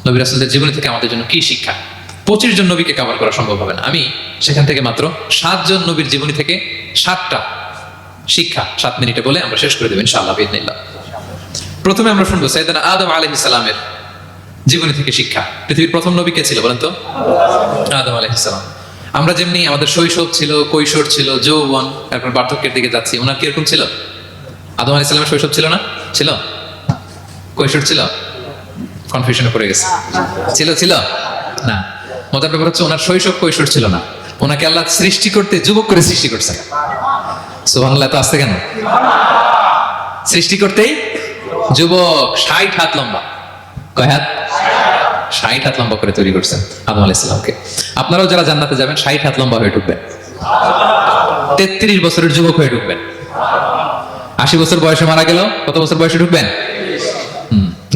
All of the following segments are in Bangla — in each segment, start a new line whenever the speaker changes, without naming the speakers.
নবী রাসূলদের জীবনী থেকে আমাদের জন্য কি শিক্ষা। 25 জন নবীকে কভার করা সম্ভব হবে না। আমি সেখান থেকে মাত্র 7 জন নবীর জীবনী থেকে 7টা শিক্ষা 7 মিনিটে বলে আমরা শেষ করে দেব ইনশাআল্লাহ বিইذنিল্লাহ। প্রথমে আমরা শুনবো সাইয়েদনা আদম আলাইহিস সালামের জীবনী থেকে শিক্ষা। পৃথিবীর প্রথম নবী কে ছিল বলেন তো? আদম আলাইহিস সালাম। আমরা যেমনি আমাদের শৈশব ছিল, কৈশোর ছিল, যৌবন, এখন বার্ধক্যের দিকে যাচ্ছি, ওনার কিরকম ছিল? আদম আলাইহিস সালামের শৈশব ছিল না? ছিল? কৈশোর ছিল? কনফিউশনে পড়ে গেছে। ছিল ছিল না। মজার ব্যাপার হচ্ছে ওনার শৈশব কৈশোর ছিল না, ওনাকে আল্লাহ সৃষ্টি করতে যুবক করে সৃষ্টি করছে। সুবহানাল্লাহ, তো আসছে কেন? সৃষ্টি করতেই যুবক, 60 হাত লম্বা। কয় হাত? 60 হাত লম্বা করে তৈরি করছেন আদম আলাইহিস সালামকে। আপনারাও যারা জান্নাতে যাবেন 60 হাত লম্বা হয়ে ঢুকবেন, 33 বছরের যুবক হয়ে ঢুকবেন। 80 বছর বয়সে মারা গেল, কত বছর বয়সে ঢুকবেন?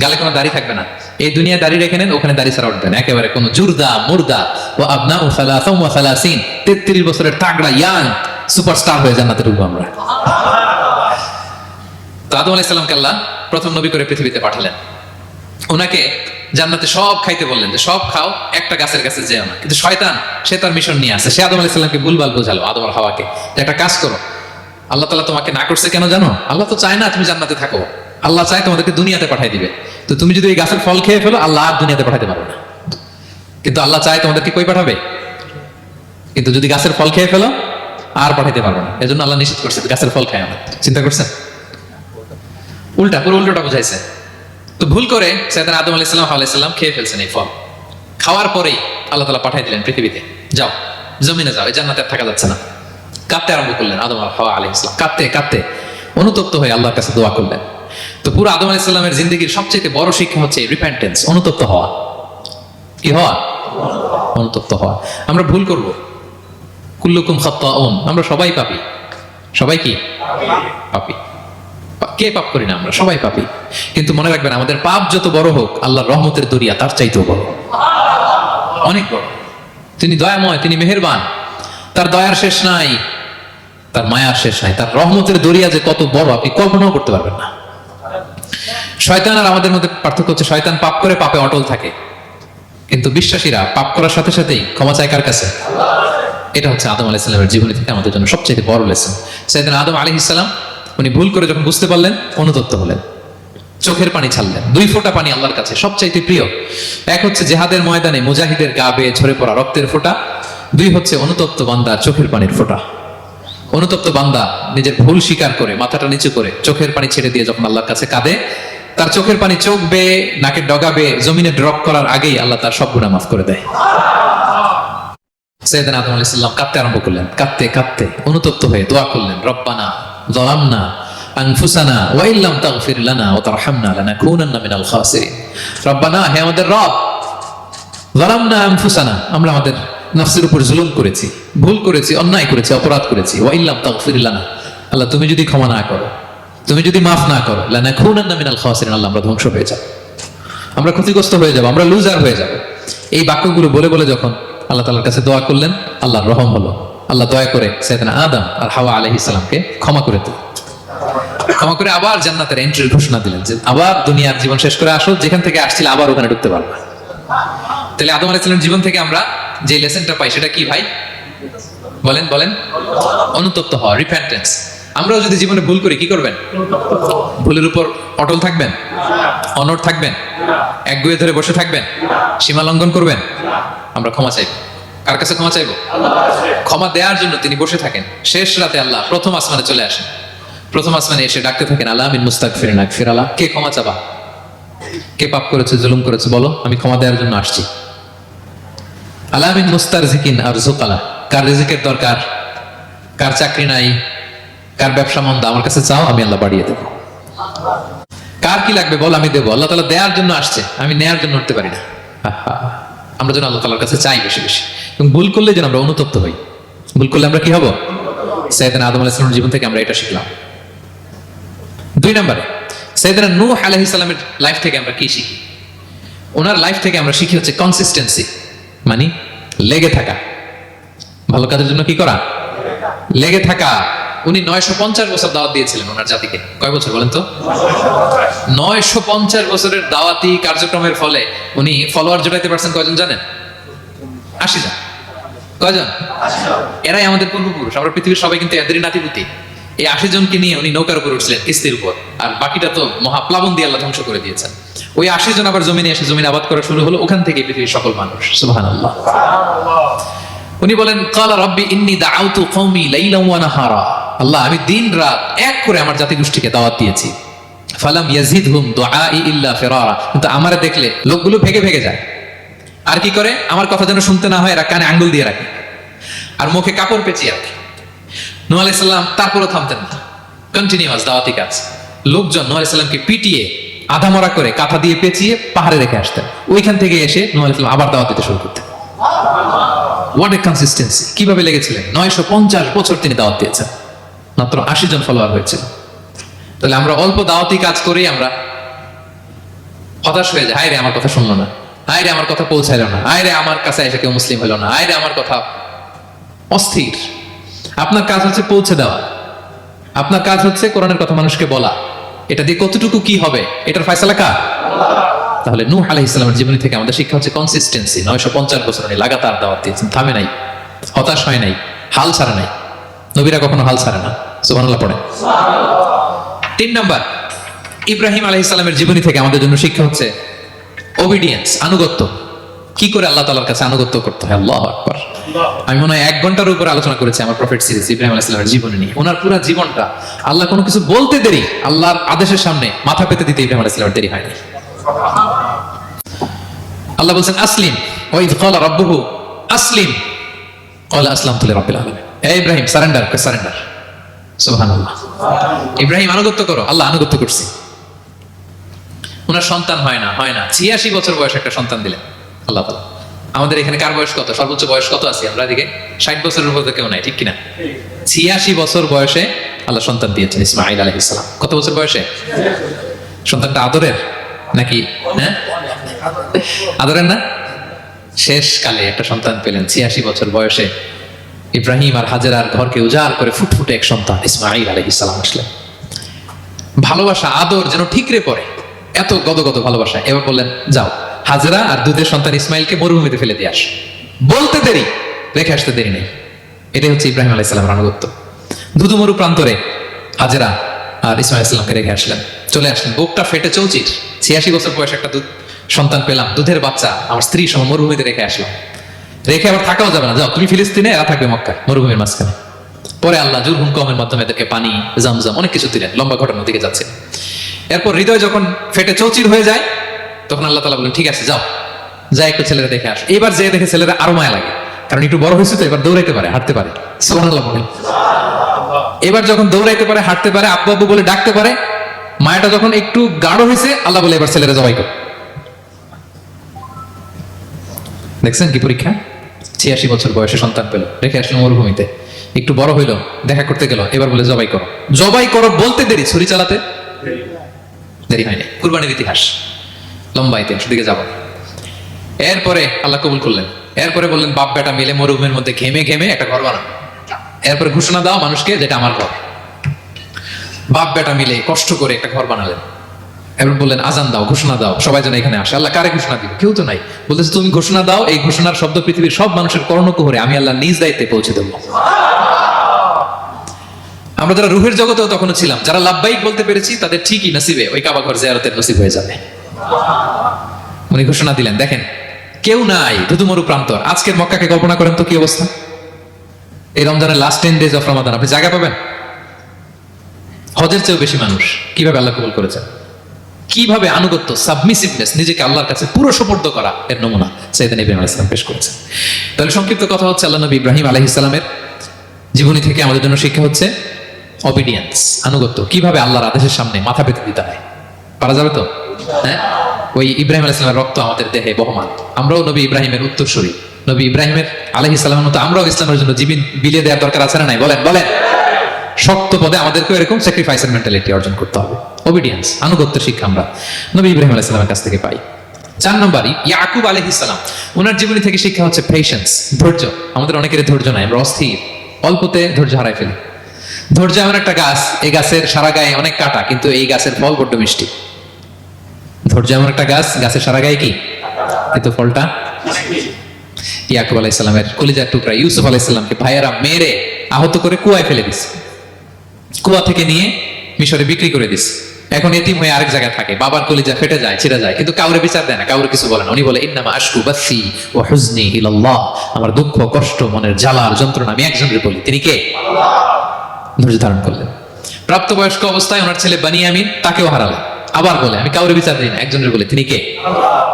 গালে কোনো দাড়ি থাকবে না। এই দুনিয়া দাড়ি রেখে নেন, ওখানে দাড়ি ছাড়া উঠবেন একেবারে, কোনো জুরদা মুর্দা ও আবনা ও সালাসাম ওয়া সালাসিন, 33 বছরের তাগড়া ইয়াং সুপারস্টার হয়ে জান্নাতে ঢুকবো আমরা। তো আদম আলাইহিস সালামকে আল্লাহ প্রথম নবী করে পৃথিবীতে পাঠালেন। ওনাকে জান্নাতে সব খাইতে বললেন যে সব খাও, একটা গাছের কাছে যেও না। কিন্তু শয়তান, সে তার মিশন নিয়ে আসে। সে আদম আলাইহিস সালামকে ভুলভাল বোঝালো, আদম আর হাওয়াকে, যে একটা কাজ করো, আল্লাহ তাআলা তোমাকে না করছে কেন জানো? আল্লাহ তো চায় না তুমি জান্নাতে থাকো, আল্লাহ চায় তোমাদেরকে দুনিয়াতে পাঠাই দিবে। তো তুমি যদি এই গাছের ফল খেয়ে ফেলো, আল্লাহ আর দুনিয়াতে পাঠাতে পারবে না। কিন্তু আল্লাহ চায় তোমাদেরকে কই পাঠাবে? কিন্তু যদি গাছের ফল খেয়ে ফেলো, আর পাঠাইতে পারবে না। এজন্য আল্লাহ নিষেধ করছে গাছের ফল খায় না। চিন্তা করছেন? উল্টা, পুরো উল্টোটা বুঝাইছে। তো ভুল করে সাইয়েদনা আদম আলাইহিস সালাম, হাওয়া আলাইহিস সালাম খেয়ে ফেলছেন এই ফল। খাওয়ার পরেই আল্লাহ তাআলা পাঠিয়ে দিলেন পৃথিবীতে, যাও জমিনে যাও, এই জান্নাতে আর থাকা যাচ্ছে না। কাঁদতে আরম্ভ করলেন আদম আর হাওয়া আলাইহিস সালাম, কাঁদতে কাঁদতে অনুতপ্ত হয়ে আল্লাহর কাছে দোয়া করলেন। তো পুরো আদম আলাইহিস সালামের জিন্দেগির সবচেয়ে বড় শিক্ষা হচ্ছে রিপেন্টেন্স, অনুতপ্ত হওয়া। কি হওয়া? অনুতপ্ত হওয়া। আমরা ভুল করব, কুল্লুকুম খাত্তাউন, আমরা সবাই পাপী। সবাই কি পাপী? কে পাপ করি না? আমরা সবাই পাপী। কিন্তু মনে রাখবেন, আমাদের পাপ যত বড় হোক, আল্লাহর রহমতের দরিয়া তার চাইতেও বড়, অনেক বড়। তিনি দয়াময়, তিনি মেহেরবান, তার দয়ার শেষ নাই, তার মায়ার শেষ নাই। তার রহমতের দরিয়া যে কত বড় আপনি কল্পনাও করতে পারবেন না। শয়তান আর আমাদের মধ্যে পার্থক্য হচ্ছে, শয়তান পাপ করে পাপে অটল থাকে, কিন্তু বিশ্বাসীরা পাপ করার সাথে সাথেই ক্ষমা চায় কার কাছে? এটা হচ্ছে আদম আলাইহিস সালামের জীবনী থেকে আমাদের জন্য সবচেয়ে বড় লেসন। সাইয়েদনা আদম আলাইহিস সালাম উনি ভুল করে যখন বুঝতে পারলেন, অনুতপ্ত হলেন, চোখের পানি ছাড়লেন। 2 ফোঁটা পানি আল্লাহর কাছে সবচাইতে প্রিয়। এক হচ্ছে জিহাদের ময়দানে মুজাহিদের গা বেয়ে ঝরে পড়া রক্তের ফোঁটা, 2 হচ্ছে অনুতপ্ত বান্দার চোখের পানির ফোঁটা। অনুতপ্ত বান্দা নিজের ভুল স্বীকার করে মাথাটা নিচু করে চোখের পানি ছেড়ে দিয়ে যখন আল্লাহর কাছে কাঁদে, তার চোখের পানি চোখ বেয়ে নাকের ডগা বেয়ে জমিনে ড্রপ করার আগেই আল্লাহ তার সব গুনাহ মাফ করে দেয়। সাইয়েদনা আদম আলাইহিস সালাম কাঁদতে আরম্ভ করলেন, কাঁদতে কাঁদতে অনুতপ্ত হয়ে দোয়া করলেন, রব্বানা যালামনা আনফুসানা ওয়া ইল্লাম তাগফির লানা ওয়া তারহামনা লানাকুনান্না মিনাল খাসিরিন। রব্বানা, হে আমাদের রব, যালামনা আনফুসানা, আমরা আমাদের নফসের উপর জুলুম করেছি, ভুল করেছি, অন্যায় করেছি, অপরাধ করেছি। ওয়া ইল্লাম তাগফির লানা, আল্লাহ তুমি যদি ক্ষমা না করো, তুমি যদি মাফ না করো, লানাকুনান্না মিনাল খাসিরিন, আল্লাহ আমরা ধ্বংস হয়ে যাব, আমরা ক্ষতিগ্রস্ত হয়ে যাব, আমরা লুজার হয়ে যাব। এই বাক্যগুলো বলে বলে যখন আল্লাহ তাআলার কাছে দোয়া করলেন, আল্লাহর রহম হলো। আল্লাহ দয়া করে সাইয়েদনা আদম আর হাওয়া আলাইহিস সালামকে ক্ষমা করে দিলেন। ক্ষমা করে আবার জান্নাতের এন্ট্রির ঘোষণা দিলেন যে আবার দুনিয়ার জীবন শেষ করে আসো, যেখান থেকে আসছিলে আবার ওখানে ঢুকতে পারবে। তাহলে আদম আলাইহিস সালামের জীবন থেকে আমরা যে লেসনটা পাই সেটা কি ভাই? বলেন বলেন। অনুতপ্ত হওয়া, রিপেন্টেন্স। আমরাও যদি জীবনে ভুল করি কি করবেন? ভুলের উপর অটল থাকবেন? অনড় থাকবেন? একগুঁয়ে ধরে বসে থাকবেন? সীমা লঙ্ঘন করবেন? আমরা ক্ষমা চাইব। কার কাছে ক্ষমা চাইব? ক্ষমা দেওয়ার জন্য তিনি বসে থাকেন। শেষ রাতে আল্লাহ প্রথম আসমানে চলে আসেন। প্রথম আসমানে এসে ডাকতে থাকেন, আলা মিন মুস্তাগফিরিন আগফির আলা, কে ক্ষমা চাবা? কে পাপ করেছে, জুলুম করেছে, বলো, আমি ক্ষমা দেওয়ার জন্য আসছি। আলা মিন মুস্তারজিকিন আরযুক আলা, কার রিজিকের দরকার, কার চাকরি নাই, কার ব্যবসা মন্দা, আমার কাছে চাও, আমি আল্লাহ বাড়িয়ে দেব। কার কি লাগবে বল, আমি দেবো। আল্লাহ তাআলা দেওয়ার জন্য আসছে, আমি নেয়ার জন্য উঠতে পারি না। আমরা যেন আল্লাহ তাআলার কাছে চাই বেশি বেশি, এবং ভুল করলে যেন আমরা অনুতপ্ত হই। ভুল করলে আমরা কি হব? সাইয়েদনা আদম আলাইহিস সালামের জীবন থেকে আমরা এটা শিখলাম। 2 নম্বরে সাইয়েদনা নূহ আলাইহিস সালামের লাইফ থেকে আমরা কি শিখি? ওনার লাইফ থেকে আমরা শিখি হচ্ছে কনসিস্টেন্সি, মানে লেগে থাকা। ভালো কাজের জন্য কি করা? লেগে থাকা। উনি 950 বছর দাওয়াত দিয়েছিলেন ওনার জাতিকে। কয় বছর বলেন তো? 950 বছরের দাওয়াতি কার্যক্রমের ফলে উনি ফলোয়ার জোটাইতে পারছেন কয়জন জানেন? 80 জন। কয়জন? এরাই আমাদের পূর্বপুরুষ। আমরা পৃথিবীর সবাই কিন্তু এদেরই নাতিপুতি। এই 80 জনকে নিয়ে উনি নৌকার উপর উঠছিলেন, কিস্তির উপর, আর বাকিটা তো মহাপ্লাবন দিয়ে আল্লাহ ধ্বংস করে দিয়েছেন। ওই 80 জন আবার জমিনে এসে জমিন আবাদ করা শুরু হলো, ওখান থেকে পৃথিবীর সকল মানুষ। সুবহানাল্লাহ। উনি বলেন ক্বালা রাব্বি ইন্নী দাআউতু কওমি লাইলান ওয়া নাহারা, আল্লাহ আমি দিন রাত এক করে আমার জাতি গোষ্ঠীকে দাওয়াত দিয়েছি। ফালাম ইয়াজিদহুম দুআই ইল্লা ফিরারা, কিন্তু আমারে দেখলে লোকগুলো ভেগে ভেগে যায়। আর কি করে? আমার কথা যেন শুনতে না হয় এরা কানে আঙ্গুল দিয়ে রাখে আর মুখে কাপড় পেঁচিয়ে রাখে। নূহ আলাইহিস সালাম তারপরও থামতেন না, কন্টিনিউয়াস দাওয়াতি কাজ। লোকজন নূহ আলাইহিস সালামকে পিটিয়ে আধামরা করে কাঁথা দিয়ে পেঁচিয়ে পাহাড়ে রেখে আসতেন। ওইখান থেকে এসে নূহ আলাইহিস সালাম আবার দাওয়াত দিতে শুরু করতেন। What a consistency! কিভাবে লেগেছিলেন? 950 বছর তিনি দাওয়াত দিয়েছেন, মাত্র 80 জন ফলোয়ার হয়েছিল। তাহলে আমরা অল্প দাওয়াতি কাজ করেই আমরা হতাশ হয়ে যাই। হায় রে আমার কথা শুনলো না, হায় রে আমার কথা পৌঁছাইলো না, হায় রে আমার কাছে এসে কেউ মুসলিম হলো না, হায় রে আমার কথা। অস্থির। আপনার কাজ হচ্ছে পৌঁছে দেওয়া, আপনার কাজ হচ্ছে কোরআনের কথা মানুষকে বলা। এটা দিয়ে কতটুকু কি হবে এটার ফয়সালা কার? তাহলে নূহ আলাইহিস সালামের জীবনী থেকে আমাদের শিক্ষা হচ্ছে কনসিস্টেন্সি। 950 বছর উনি লাগাতার দাওয়াত দিয়েছেন, থামে নাই, হতাশ হয় নাই, হাল ছাড়ে নাই। নবীরা কখনো হাল ছাড়ে না। সুবহানাল্লাহ পড়ে। 3 নাম্বার, ইব্রাহিম আলাইহিস সালামের জীবনী থেকে আমাদের জন্য শিক্ষা হচ্ছে ওবিডিয়েন্স, আনুগত্য। কি করে আল্লাহ তাআলার কাছে আনুগত্য করতে হয়। আল্লাহু আকবার। আমি মনে হয় 1 ঘন্টার উপর আলোচনা করেছি আমার প্রফেট সিরিজ ইব্রাহিম আলাইহিস সালামের জীবনী নিয়ে। ওনার পুরো জীবনটা, আল্লাহ কোনো কিছু বলতে দেরি, আল্লাহর আদেশের সামনে মাথা পেতে দিতে ইব্রাহিম আলাইহিস সালামের দেরি হয়নি। আল্লাহ বলছেন আসলিম, ওয়া ইয ক্বালা রাব্বুহু আসলিম ক্বালা আসলামতু লিরাব্বিল আলামিন। এই ইব্রাহিম সারেন্ডার, সারেন্ডার। সুবহানাল্লাহ। ইব্রাহিম আনুগত্য করো। আল্লাহ আনুগত্য করছি। ওনার সন্তান হয় না। 86 বছর বয়সে একটা সন্তান দিলেন আল্লাহ তাআলা। আমাদের এখানে কার বয়স কত? সর্বোচ্চ বয়স কত আছে? আমরা এদিকে 60 বছরের উপর কেউ নাই, ঠিক কিনা? 86 বছর বয়সে আল্লাহ সন্তান দিয়েছেন ইসমাঈল আলাইহিস সালাম। কত বছর বয়সে? সন্তানটা আদরের নাকি? হ্যাঁ, আদরের না? শেষ কালে একটা সন্তান পেলেন 86 বছর বয়সে। ইব্রাহিম আর হাজেরার ঘরকে উজাড় করে ফুটফুটে এক সন্তান ইসমাঈল আলাইহিস সালাম আসলেন। ভালোবাসা, আদর যেন ঠিকরে পড়ে, এত গদগদ ভালোবাসা। এবার বললেন যাও হাজেরা আর দুধের সন্তান ইসমাইলকে মরুভূমিতে ফেলে দিয়ে আস। বলতে দেরি, রেখে আসতে দেরি নেই। এটাই হচ্ছে ইব্রাহিম আলাইহিস সালামের আনুগত্য। দুধু মরু প্রান্তরে হাজেরা আর ইসমাইল আলাইহিস সালামকে রেখে আসলেন, চলে আসলেন। বুকটা ফেটে চৌচির, 86 বছর বয়সে একটা সন্তান পেলাম, দুধের বাচ্চা, আমার স্ত্রী সহ মরুভূমিতে রেখে আসলাম। রেখে আবার থাকাও যাবে না, যাও তুমি ফিলিস্তিনে, এরা থাকবে মক্কা, মরুভূমির মাঝখানে। পরে আল্লাহ জুরহুম কওমের মাধ্যমে এদেরকে পানি, জামজাম অনেক কিছু দিলেন। লম্বা ঘটনার দিকে যাচ্ছে। এরপর হৃদয় যখন ফেটে চৌচির হয়ে যায়, তখন আল্লাহ তাআলা বলেন ঠিক আছে যাও, যা একটু ছেলেরা দেখে আস। এবার যে দেখে ছেলেরা আরো মায়া লাগে, কারণ একটু বড় হয়েছে তো, এবার দৌড়াইতে পারে, হাঁটতে পারে। সুবহানাল্লাহ বলেন। এবার যখন দৌড়াইতে পারে, হাঁটতে পারে, আব্বু আব্বু বলে ডাকতে পারে, মায়াটা যখন একটু গাঢ় হয়েছে, আল্লাহ বলে এবার ছেলেরা জবাই কর। দেখছেন কি পরীক্ষা? 86 বছর বয়সে সন্তান পেল, রেখে আসলো মরুভূমিতে। একটু বড় হইলো, দেখা করতে গেল, এবার বলে জবাই করো। জবাই করো বলতে দেরি, ছুরি চালাতে দেরি হয়নি। কুরবানির ইতিহাস, লম্বা ইতিহাস, দিকে যাব। এরপরে আল্লাহ কবুল করলেন। এরপরে বললেন বাপ বেটা মিলে মরুভূমির মধ্যে ঘেমে ঘেমে একটা ঘর বানাও। এরপরে ঘোষণা দাও মানুষকে যেটা আমার ঘর। বাপ বেটা মিলে কষ্ট করে একটা ঘর বানালেন। এবার বললেন আজান দাও, ঘোষণা দাও, সবাই যেন এখানে আসে। আল্লাহ কারে ঘোষণা দিবে? কেউ তো নাই। বলতেছে তুমি ঘোষণা দাও, এই ঘোষণার শব্দ পৃথিবীর সব মানুষের কর্ণকুহরে আমি আল্লাহ নিজ দায়িত্বে পৌঁছে দেবো। আমরা যারা রুহের জগতেও তখনও ছিলাম, যারা লাব্বাইক বলতে পেরেছি, তাদের ঠিকই নসিবে ওই কাবা ঘর জিয়ারতের নসিব হয়ে যাবে। উনি ঘোষণা দিলেন, দেখেন কেউ নাই, ধুধুমরু প্রান্তর। আজকের মক্কাকে কল্পনা করেন তো কি অবস্থা। এই রমজানের লাস্ট 10 days অফ রমাদান আপনি জায়গা পাবেন? হজের চেয়েও বেশি মানুষ। কিভাবে আল্লাহ কবুল করেছেন, কিভাবে আনুগত্য, সাবমিসিভনেস, নিজেকে আল্লাহর কাছে পুরো সুপর্দ করা, এর নমুনা সাইয়েদনা ইব্রাহিম আলাইহিস সালাম পেশ করেছেন। তাহলে সংক্ষিপ্ত কথা হচ্ছে, আল্লাহ নবী ইব্রাহিম আলাইহিস সালামের জীবনী থেকে আমাদের জন্য শিক্ষা হচ্ছে অবিডিয়েন্স, আনুগত্য। কিভাবে আল্লাহর আদেশের সামনে মাথা পেতে দিতে হয়। পারা যাবে তো? হ্যাঁ, ওই ইব্রাহিম আলাইহিস সালামের রক্ত আমাদের দেহে বহমান। আমরাও নবী ইব্রাহিমের উত্তরসূরি। নবী ইব্রাহিমের আলাইহিস সালামের মতো আমরাও ইসলামের জন্য জীবন বিলিয়ে দেওয়ার দরকার আছে না নাই? বলেন বলেন। শক্ত পদে আমাদেরকে এরকম স্যাক্রিফাইসের মেন্টালিটি অর্জন করতে হবে। অবিডিয়েন্স, আনুগত্যের শিক্ষা আমরা নবী ইব্রাহিম আলাইহিস সালামের কাছ থেকে পাই। 4 নম্বর, ইয়াকুব আলাইহিস সালাম, ওনার জীবনী থেকে শিক্ষা হচ্ছে পেশেন্স, ধৈর্য। আমাদের অনেকের ধৈর্য নাই, আমরা অস্থির, অল্পতে ধৈর্য হারাই ফেলি। ধৈর্য এমন একটা গাছ, এই গাছের সারা গায়ে অনেক কাটা, কিন্তু এই গাছের ফল বড্ড মিষ্টি। ধৈর্য এমন একটা গাছ, গাছের সারা গায়ে কি, কিন্তু ফলটা। ইয়াকুব আলাইহিস সালামের কলিজার টুকরা ইউসুফ আলাইহিস সালামকে ভাইয়েরা মেরে আহত করে কুয়ায় ফেলে দিছে, কুয়া থেকে নিয়ে মিশরে বিক্রি করে দিছে। এখন এতিম হয়ে আরেক জায়গায় থাকে, বাবার কলিজা ফেটে যায়, ছিঁড়ে যায়, কিন্তু কাউরে বিচার দেয় না, কাউরে কিছু বলে না। উনি বলে ইন্নামা আশকু বাসি ওয়া হুজনি ইলাল্লাহ, আমার দুঃখ কষ্ট মনের জ্বালা আর যন্ত্রণা আমি একজনের বলি, তিনি কে? ধৈর্য ধারণ করলেন। প্রাপ্তবয়স্ক অবস্থায় ওনার ছেলে বানিয়ামিন, তাকেও হারালেন। আবার বলে আমি কাউরে বিচার দিই না, একজনের বলি, তিনি কে?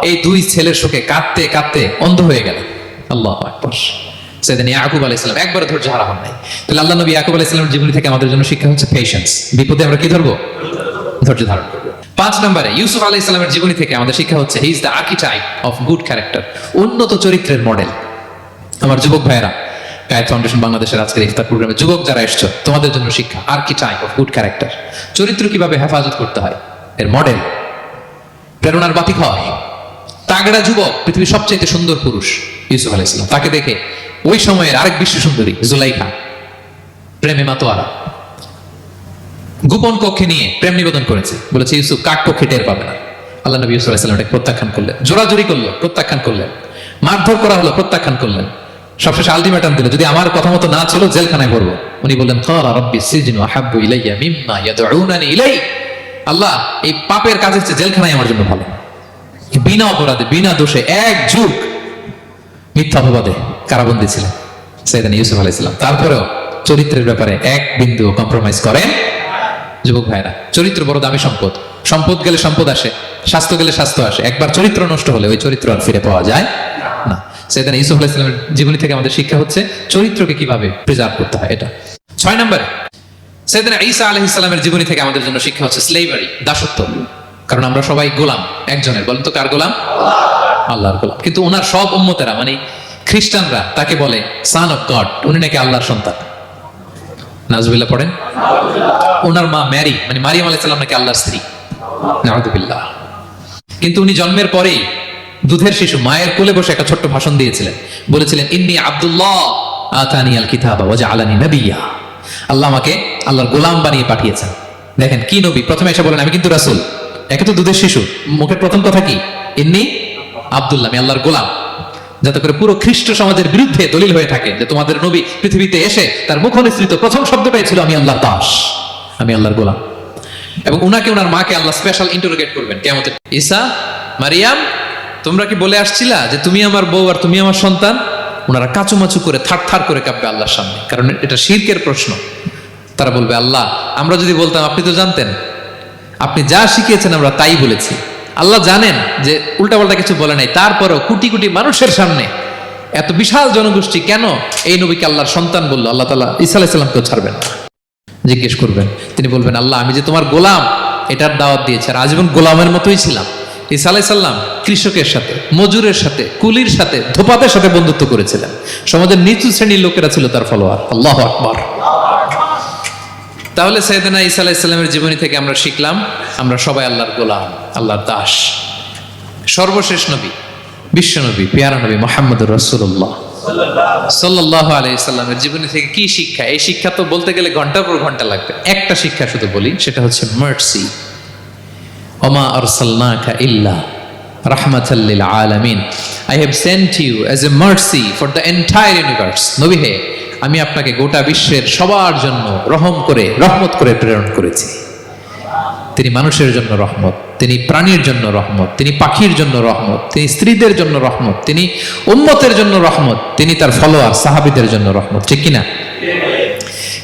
এই দুই ছেলের শোকে কাঁদতে কাঁদতে অন্ধ হয়ে গেলেন। আল্লাহু আকবার। সাইয়েদনা ইয়াকুব আলাইহিস সালাম একবার ধৈর্য হারা হন নাই। তাহলে আল্লাহ নবী ইয়াকুব আলাইহিস সালামের জীবনী থেকে আমাদের জন্য শিক্ষা হচ্ছে পেশেন্স। বিপদে আমরা কি ধরবো? ধৈর্য ধারণ করব। 5 নম্বরে ইউসুফ আলাইহিস সালামের জীবনী থেকে আমাদের শিক্ষা হচ্ছে he is the archetype of good character, উন্নত চরিত্রের মডেল। আমার যুবক ভাইয়েরা, গায়েত ফাউন্ডেশন বাংলাদেশের আজকের ইফতার প্রোগ্রামে যুবক যারা এসছো, তোমাদের জন্য শিক্ষা আর্কিটাইপ অফ গুড ক্যারেক্টার। চরিত্র কিভাবে হেফাজত করতে হয় এর মডেল, প্রেরণার বাতিক হয়। তাগড়া যুবক, পৃথিবীর সবচেয়ে সুন্দর পুরুষ ইউসুফ আলাইহিস সালাম, তাকে দেখে ওই সময়ের আরেক বিশ্ব সুন্দরী জুলাইখা প্রেমে মাতোয়ারা, গোপন কক্ষে নিয়ে প্রেম নিবেদন করেছে, বলেছে ইউসুফ কাক পক্ষে টের পাবে না। আল্লাহ নবী ইউসুফ আলাইহিস সালাম এটাকে প্রত্যাখ্যান করলেন, জোরাজুরি করলো, প্রত্যাখ্যান করলেন, মারধর করা হলো, প্রত্যাখ্যান করলেন, সবশেষে আলটিমেটাম দিল, যদি আমার কথা মতো না চলো জেলখানায় ভরবো। উনি বললেন ক্বালা রাব্বি সিজনু আহাব্বু ইলাইয়া মিম্মা ইয়াদউনানি ইলাই, আল্লাহ এই পাপের কাজের চেয়ে জেলখানায় আমার জন্য ভালো। বিনা অপরাধে বিনা দোষে 1 যুগ মিথ্যা অপবাদে কারাবন্দী ছিলেন সাইয়েদনা ইউসুফ আলাইহিস সালাম। তারপরেও চরিত্রের ব্যাপারে এক বিন্দু কম্প্রোমাইজ করেন। যুবক ভাইরা, চরিত্র বড় দামি সম্পদ। সম্পদ গেলে সম্পদ আসে, স্বাস্থ্য গেলে স্বাস্থ্য আসে, একবার চরিত্র নষ্ট হলে ওই চরিত্র আর ফিরে পাওয়া যায় না। সাইয়েদনা ইউসুফ আলাইহিস সালামের জীবনী থেকে আমাদের শিক্ষা হচ্ছে চরিত্রকে কিভাবে প্রিজার্ভ করতে হয় এটা। 6 নম্বরে সাইয়েদনা ঈসা আলাইহিস সালামের জীবনী থেকে আমাদের জন্য শিক্ষা হচ্ছে স্লেভারি, দাসত্ব। কারণ আমরা সবাই গোলাম একজনের, বলেন তো কার গোলাম? আল্লাহর গোলাম। কিন্তু ওনার সব উম্মতেরা মানে খ্রিস্টানরা তাকে বলে সান অফ গড, উনি নাকি আল্লাহর সন্তান। নাউজুবিল্লাহ পড়েন। ওনার মা ম্যারি মানে মারিয়াম আলাইহিস সালাম নাকি আল্লাহর স্ত্রী, নাউজুবিল্লাহ। কিন্তু উনি জন্মের পরেই দুধের শিশু মায়ের কোলে বসে একটা ছোট্ট ভাষণ দিয়েছিলেন, বলেছিলেন ইন্নী আব্দুল্লাহ আতানিয়াল কিতাবা ওয়া জাআলানি নাবিয়্যা, আল্লাহ আমাকে আল্লাহর গোলাম বানিয়ে পাঠিয়েছেন। দেখেন কি নবী, প্রথমে এসে বলেন আমি কিন্তু রাসূল, একে তো দুধের শিশু, মুখের প্রথম কথা কি ইন্নী আব্দুল্লাহ, আমি আল্লাহর গোলাম, যাতে করে পুরো খ্রিস্ট সমাজের বিরুদ্ধে দলিল হয়ে থাকে যে তোমাদের নবী পৃথিবীতে এসে তার মুখ নিঃসৃত প্রথম শব্দটাই ছিল আমি আল্লাহর দাস, আমি আল্লাহর গোলাম। এবং উনাকে ওনার মাকে আল্লাহ স্পেশাল ইন্টারোগেট করবেন কিয়ামতে, ঈসা মারিয়াম তোমরা কি বলে আসছিলা যে তুমি আমার বউ আর তুমি আমার সন্তান? ওনারা কাচুমাচু করে থার করে কাঁপবে আল্লাহর সামনে, কারণ এটা শিরকের প্রশ্ন। তারা বলবে আল্লাহ আমরা যদি বলতাম আপনি তো জানতেন, আপনি যা শিখিয়েছেন আমরা তাই বলেছি। আল্লাহ জানেন যে উল্টাপাল্টা কিছু বলে নাই, তারপরও কোটি কোটি মানুষের সামনে এত বিশাল জনগোষ্ঠী কেন এই নবীকে আল্লাহর সন্তান বললো? আল্লাহ তাআলা ঈসা আলাইহিস সালামকেও ছাড়বেন না, জিজ্ঞেস করবেন। তিনি বলবেন আল্লাহ আমি যে তোমার গোলাম এটার দাওয়াত দিয়েছি, আর আজীবন গোলামের মতোই ছিলাম। ঈসা আলাইহিস সালাম কৃষকের সাথে, মজুরের সাথে, কুলির সাথে, ধোপাতের সাথে বন্ধুত্ব করেছিলেন। সমাজের নিচু শ্রেণীর লোকেরা ছিল তার ফলোয়ার। আল্লাহু আকবার। তাহলে সাইয়েদনা ঈসা আলাইহিস সালামের জীবনী থেকে আমরা শিখলাম আমরা সবাই আল্লাহর গোলাম, আল্লাহর দাস। সর্বশেষ নবী, বিশ্ব নবী, পেয়ারা নবী মুহাম্মদুর রাসূলুল্লাহ সাল্লাল্লাহু আলাইহি সাল্লামের জীবনী থেকে কি শিক্ষা? এই শিক্ষা তো বলতে গেলে ঘন্টার পর ঘন্টা লাগবে। একটা শিক্ষা শুধু বলি, সেটা হচ্ছে মার্সি। ওমা আরসালনাকা ইল্লা রাহমাতাল লিল আলামিন, I have sent you as a mercy for the entire universe. নবী হে, আমি আপনাকে গোটা বিশ্বের সবার জন্য রহমত করে প্রেরণ করেছি। তিনি মানুষের জন্য রহমত, তিনি প্রাণীর জন্য রহমত, তিনি পাখির জন্য রহমত, তিনি স্ত্রীদের জন্য রহমত, তিনি উম্মতের জন্য রহমত, তিনি তার ফলোয়ার সাহাবীদের জন্য রহমত। ঠিক কিনা?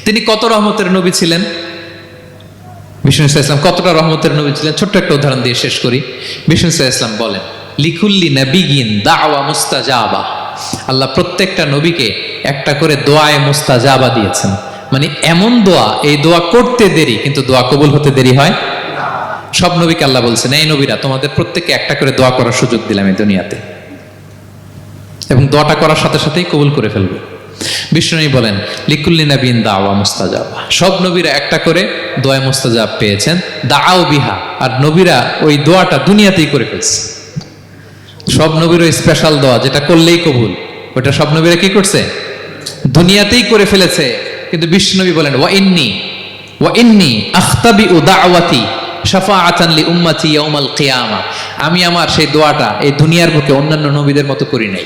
তিনি কত রহমতের নবী ছিলেন? বিষ্ণু ইসলাম কতটা রহমতের নবী ছিলেন? ছোট্ট একটা উদাহরণ দিয়ে শেষ করি। বিষ্ণু ইসলাম বলেন লিকুল্লি নাবিয়িন দাওয়া মুস্তাজাবা, আল্লাহ প্রত্যেকটা নবীকে একটা করে দোয়ায়ে মুস্তাজাবা দিয়েছেন। মানে এমন দোয়া, এই দোয়া করতে দেরি কিন্তু দোয়া কবুল হতে দেরি হয়। সব নবীকে আল্লাহ বলছেন এই নবীরা তোমাদের প্রত্যেককে একটা করে দোয়া করার সুযোগ দিলাম এই দুনিয়াতে, এবং দোয়াটা করার সাথে সাথেই কবুল করে ফেলবে। বিষ্ণু বলেন লিকুল্লি নাবিয়িন দাওয়া মুস্তাজাবা, সব নবীরা একটা করে দোয়া মুস্তাজাব পেয়েছেন। দাআউ বিহা, আর নবীরা ওই দোয়াটা দুনিয়াতেই করে ফেলছে। সব নবীর ওই স্পেশাল দোয়া যেটা করলেই কবুল, ওটা সব নবীরা কি করছে? দুনিয়াতেই করে ফেলেছে। কিন্তু বিশ্বনবী বলেন ওয়া ইন্নী আখতাবিউ দাওয়াতি শাফাআতান লি উম্মতি ইয়াউমাল কিয়ামা। আমি আমার সেই দোয়াটা এই দুনিয়ার বুকে অন্যান্য নবীদের মতো করি নাই।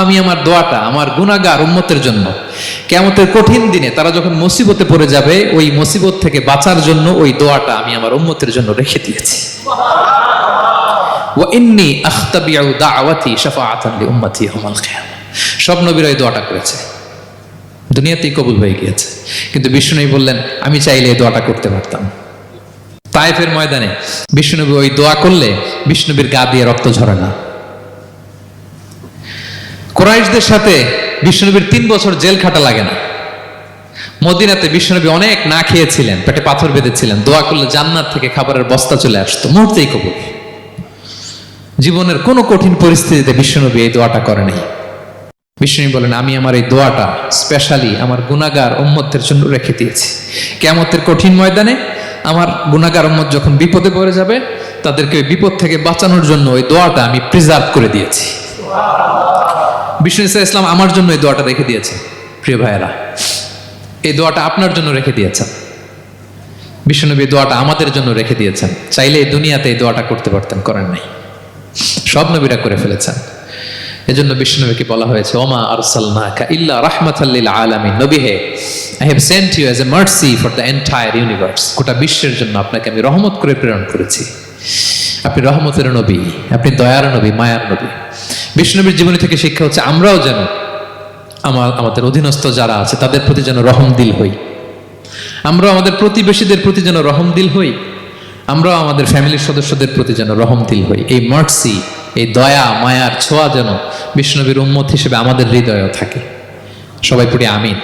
আমি আমার দোয়াটা আমার গুনাহগার উম্মতের জন্য কিয়ামতের কঠিন দিনে তারা যখন মুসিবতে পড়ে যাবে ওই মুসিবত থেকে বাঁচার জন্য ওই দোয়াটা আমি আমার উম্মতের জন্য রেখে দিয়েছি। ওয়া ইন্নী আখতাবিউ দাওয়াতি শাফাআতান লি উম্মতি ইয়াউমাল কিয়ামা। সব নবীরা এই দোয়াটা করেছে, দুনিয়াতেই কবুল হয়ে গিয়েছে। কিন্তু বিষ্ণুনবী বললেন আমি চাইলে এই দোয়াটা করতে পারতাম। তায়েফের ময়দানে বিষ্ণুনবী ওই দোয়া করলে বিষ্ণুনবীর গা দিয়ে রক্ত ঝরে না। কুরাইশদের সাথে বিষ্ণুনবীর 3 বছর জেল খাটা লাগে না। মদিনাতে বিষ্ণুনবী অনেক না খেয়েছিলেন, পেটে পাথর বেঁধেছিলেন, দোয়া করলে জান্নাত থেকে খাবারের বস্তা চলে আসতো, মুহূর্তেই কবুল। জীবনের কোনো কঠিন পরিস্থিতিতে বিষ্ণুনবী এই দোয়াটা করে নাই। বিষ্ণুনবী বলেন আমি আমার এই দোয়াটা স্পেশালি আমার গুনাহগার উম্মতের জন্য রেখে দিয়েছি। কিয়ামতের কঠিন ময়দানে আমার গুনাহগার উম্মত যখন বিপদে পড়ে যাবে তাদেরকে ওই বিপদ থেকে বাঁচানোর জন্য ওই দোয়াটা আমি প্রিজার্ভ করে দিয়েছি। বিষ্ণু ইসলাম আমার জন্য এই দোয়াটা রেখে দিয়েছেন। প্রিয় ভাইয়েরা, এই দোয়াটা আপনার জন্য রেখে দিয়েছেন। বিষ্ণুনবী দোয়াটা আমাদের জন্য রেখে দিয়েছেন। চাইলে এই দুনিয়াতে এই দোয়াটা করতে পারতেন, করেন নাই। সব নবীরা করে ফেলেছেন। এজন্য বিষ্ণুনবীকে বলা হয়েছে ওমা আরসালনাকা ইল্লা রাহমাতাল লিল আলামিন। নবী হে, I have sent you as a mercy for the entire universe. গোটা বিশ্বের জন্য আপনাকে আমি রহমত করে প্রেরণ করেছি। আপনি রহমতের নবী, আপনি দয়ার নবী, মায়ার নবী। বিষ্ণুনবীর জীবনী থেকে শিক্ষা হচ্ছে আমরাও যেন আমাদের অধীনস্থ যারা আছে তাদের প্রতি যেন রহমদিল হই। আমরাও আমাদের প্রতিবেশীদের প্রতি যেন রহমদিল হই। আমরাও আমাদের ফ্যামিলির সদস্যদের প্রতি যেন রহমদিল হই। এই মার্সি, এই দয়া মায়ার ছোঁয়া যেন বিষ্ণুনবীর উম্মত হিসেবে আমাদের হৃদয়েও থাকে। সবাই পড়ি আমিন।